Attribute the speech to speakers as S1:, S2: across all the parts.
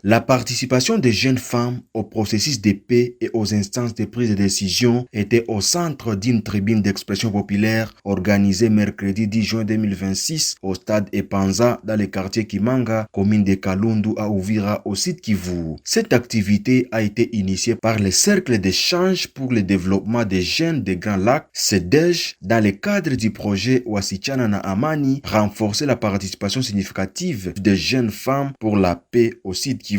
S1: La participation des jeunes femmes au processus de paix et aux instances de prise de décision était au centre d'une tribune d'expression populaire organisée mercredi 10 juin 2026 au stade Epanza dans le quartier Kimanga, commune de Kalundu à Uvira au site Kivu. Cette activité a été initiée par le Cercle d'échange pour le développement des jeunes des Grands Lacs, CEDEJ, dans le cadre du projet Wasichana na Amani, renforcer la participation significative des jeunes femmes pour la paix au site Kivu,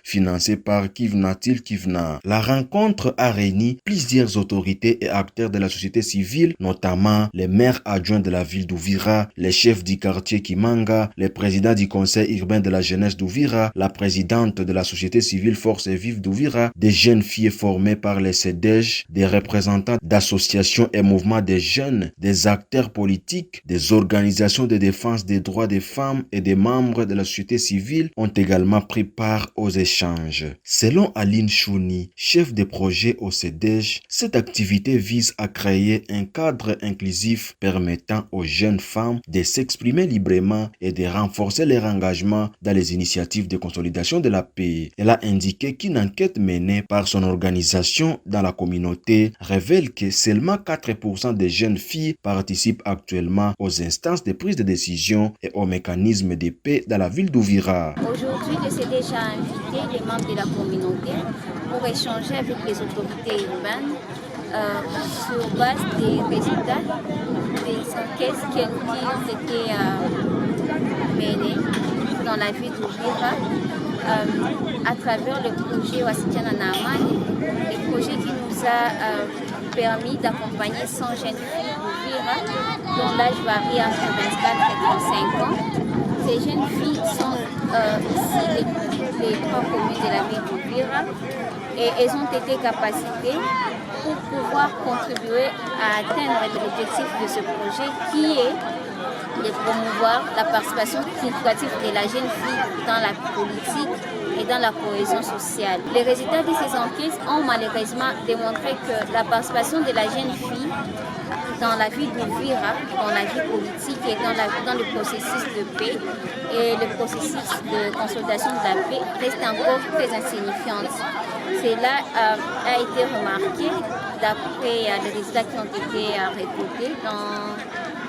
S1: financé par Kivnatil Kivna. La rencontre a réuni plusieurs autorités et acteurs de la société civile, notamment les maires adjoints de la ville d'Uvira, les chefs du quartier Kimanga, le président du conseil urbain de la jeunesse d'Uvira, la présidente de la société civile Force Vive d'Uvira, des jeunes filles formées par les CEDEJ, des représentants d'associations et mouvements des jeunes, des acteurs politiques, des organisations de défense des droits des femmes et des membres de la société civile ont également pris part aux échanges. Selon Aline Chouni, chef de projet au CEDEJ, cette activité vise à créer un cadre inclusif permettant aux jeunes femmes de s'exprimer librement et de renforcer leur engagement dans les initiatives de consolidation de la paix. Elle a indiqué qu'une enquête menée par son organisation dans la communauté révèle que seulement 4% des jeunes filles participent actuellement aux instances de prise de décision et aux mécanismes de paix dans la ville d'Uvira.
S2: Aujourd'hui, le CEDEJ a invité les membres de la communauté pour échanger avec les autorités urbaines sur base des résultats des enquêtes qui ont été menées dans la ville d'Uvira à travers le projet Wasichana na Amani, le projet qui nous a permis d'accompagner 100 jeunes filles d'Uvira dont l'âge varie entre 24 et 35 ans. Ces jeunes filles sont ici les trois communes de la ville d'Uvira et elles ont été capacitées pour pouvoir contribuer à atteindre l'objectif de ce projet qui est de promouvoir la participation significative de la jeune fille dans la politique et dans la cohésion sociale. Les résultats de ces enquêtes ont malheureusement démontré que la participation de la jeune fille dans la vie d'Uvira, dans la vie politique et dans le processus de paix et le processus de consolidation de la paix reste encore très insignifiante. Cela a été remarqué d'après les résultats qui ont été récoltés dans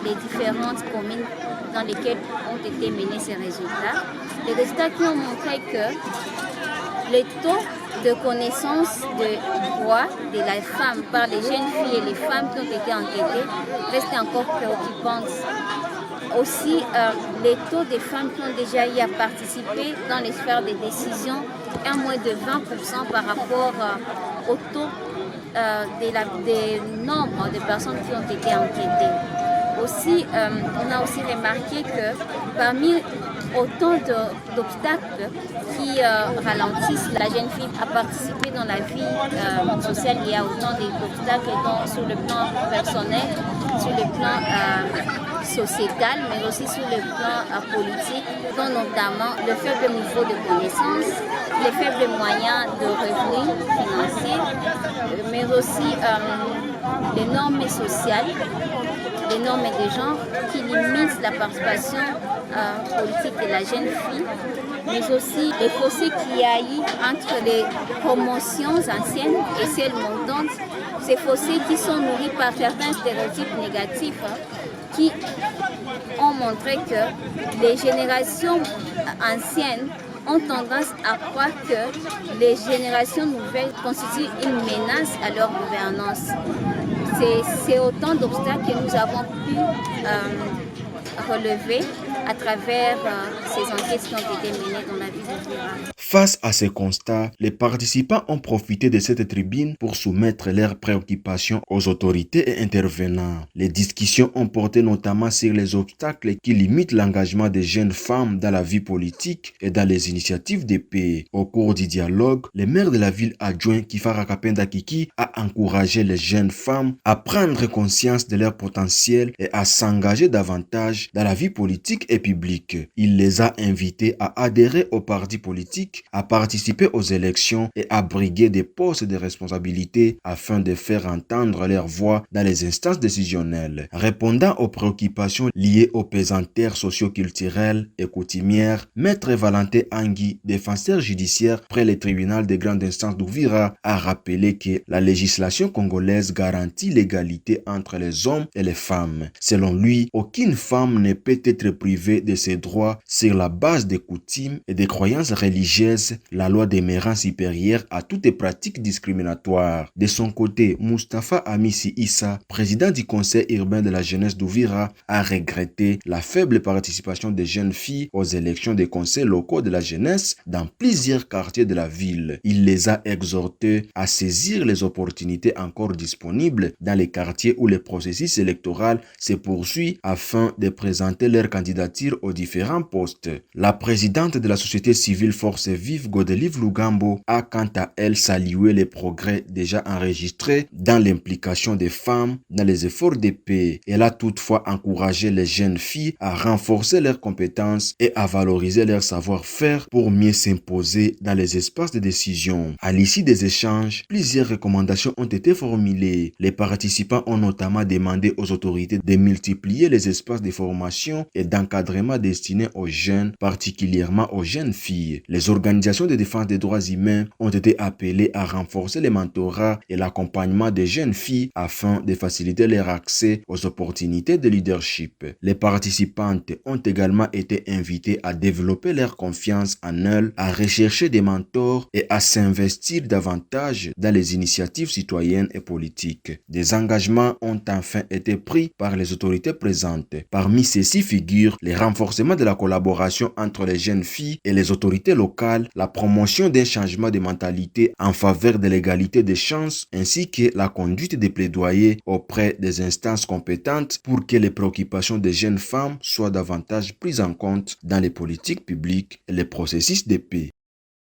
S2: les différentes communes dans lesquelles ont été menés ces résultats. Les résultats qui ont montré que les taux de connaissance de droits de la femme par les jeunes filles et les femmes qui ont été enquêtées restent encore préoccupantes. Aussi, les taux des femmes qui ont déjà eu à participer dans les sphères de décision est à moins de 20% par rapport au taux des nombres de personnes qui ont été enquêtées. Aussi, on a aussi remarqué que parmi autant d'obstacles qui ralentissent la jeune fille à participer dans la vie sociale, il y a autant d'obstacles sur le plan personnel, sur le plan sociétal, mais aussi sur le plan politique, dont notamment le faible niveau de connaissances, les faibles moyens de revenus financiers, mais aussi les normes sociales, les normes de genre qui limitent la participation politique de la jeune fille, mais aussi les fossés qu'il y a eu entre les promotions anciennes et celles montantes, ces fossés qui sont nourris par certains stéréotypes négatifs qui ont montré que les générations anciennes ont tendance à croire que les générations nouvelles constituent une menace à leur gouvernance. C'est autant d'obstacles que nous avons pu relever à travers ces enquêtes qui ont été menées dans la ville d'Uvira.
S1: Face à ces constats, les participants ont profité de cette tribune pour soumettre leurs préoccupations aux autorités et intervenants. Les discussions ont porté notamment sur les obstacles qui limitent l'engagement des jeunes femmes dans la vie politique et dans les initiatives de paix. Au cours du dialogue, le maire de la ville adjoint Kifara Kapenda Kiki a encouragé les jeunes femmes à prendre conscience de leur potentiel et à s'engager davantage dans la vie politique et publique. Il les a invitées à adhérer aux partis politiques politiques, à participer aux élections et à briguer des postes de responsabilité afin de faire entendre leur voix dans les instances décisionnelles. Répondant aux préoccupations liées aux pesanteurs socio-culturelles et coutumières, Maître Valentin Angui, défenseur judiciaire près le tribunal de grande instance d'Uvira, a rappelé que la législation congolaise garantit l'égalité entre les hommes et les femmes. Selon lui, aucune femme ne peut être privée de ses droits sur la base des coutumes et des croyances religieuses, la loi demeurant supérieure à toute pratique discriminatoire. De son côté, Mustapha Amissi Issa, président du conseil urbain de la jeunesse d'Uvira, a regretté la faible participation des jeunes filles aux élections des conseils locaux de la jeunesse dans plusieurs quartiers de la ville. Il les a exhortés à saisir les opportunités encore disponibles dans les quartiers où le processus électoral se poursuit afin de présenter leur candidature aux différents postes. La présidente de la société civile Force Vive, Godelive Lugambo, a quant à elle salué les progrès déjà enregistrés dans l'implication des femmes dans les efforts de paix. Elle a toutefois encouragé les jeunes filles à renforcer leurs compétences et à valoriser leur savoir-faire pour mieux s'imposer dans les espaces de décision. À l'issue des échanges, plusieurs recommandations ont été formulées. Les participants ont notamment demandé aux autorités de multiplier les espaces de formation et d'encadrement destinés aux jeunes, particulièrement aux jeunes filles. Les organisations de défense des droits humains ont été appelées à renforcer les mentorats et l'accompagnement des jeunes filles afin de faciliter leur accès aux opportunités de leadership. Les participantes ont également été invitées à développer leur confiance en elles, à rechercher des mentors et à s'investir davantage dans les initiatives citoyennes et politiques. Des engagements ont enfin été pris par les autorités présentes. Parmi ceux-ci figurent le renforcement de la collaboration entre les jeunes filles et les autorités locales, la promotion d'un changement de mentalité en faveur de l'égalité des chances, ainsi que la conduite des plaidoyers auprès des instances compétentes pour que les préoccupations des jeunes femmes soient davantage prises en compte dans les politiques publiques et les processus de paix.